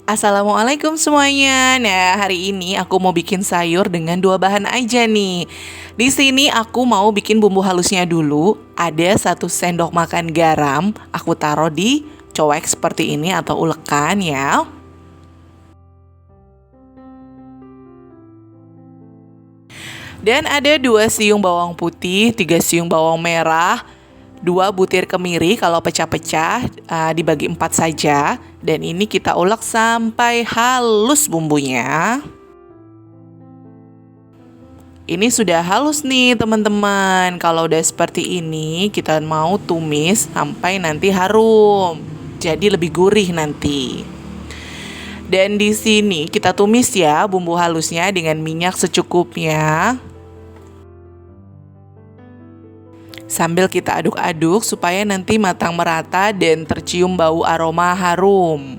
Assalamualaikum semuanya. Nah, hari ini aku mau bikin sayur dengan dua bahan aja nih. Di sini aku mau bikin bumbu halusnya dulu. Ada 1 sendok makan garam. Aku taruh di cowek seperti ini atau ulekan ya. Dan ada 2 siung bawang putih, 3 siung bawang merah, 2 butir kemiri kalau pecah-pecah dibagi 4 saja. Dan ini kita ulek sampai halus bumbunya. Ini sudah halus nih teman-teman. Kalau udah seperti ini kita mau tumis sampai nanti harum. Jadi lebih gurih nanti. Dan di sini kita tumis ya bumbu halusnya dengan minyak secukupnya. Sambil kita aduk-aduk supaya nanti matang merata dan tercium bau aroma harum.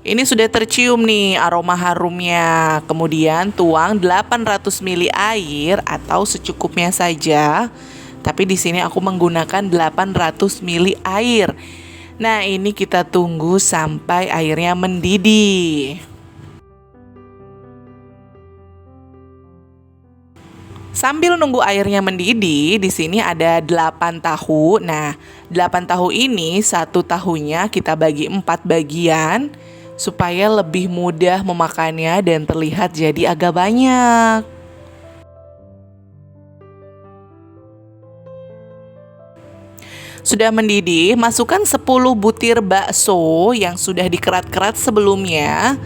Ini sudah tercium nih aroma harumnya. Kemudian tuang 800 ml air atau secukupnya saja. Tapi di sini aku menggunakan 800 ml air. Nah, ini kita tunggu sampai airnya mendidih. Sambil nunggu airnya mendidih, di sini ada 8 tahu. Nah, 8 tahu ini 1 tahunya kita bagi 4 bagian supaya lebih mudah memakannya dan terlihat jadi agak banyak. Sudah mendidih, masukkan 10 butir bakso yang sudah dikerat-kerat sebelumnya.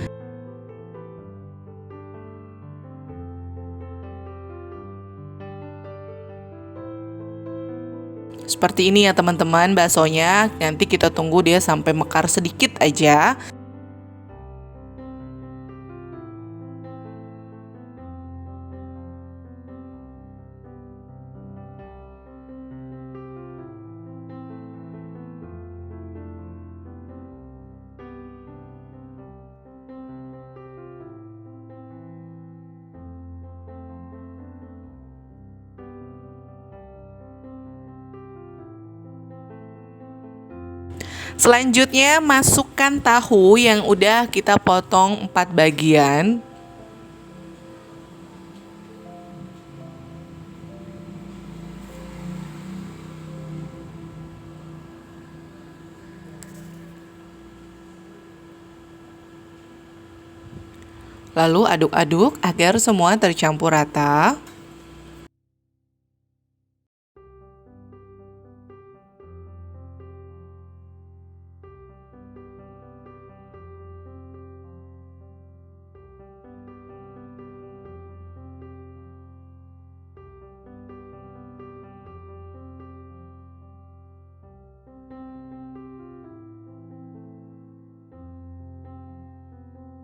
Seperti ini ya teman-teman baksonya. Nanti kita tunggu dia sampai mekar sedikit aja. Selanjutnya masukkan tahu yang udah kita potong 4 bagian. Lalu aduk-aduk agar semua tercampur rata.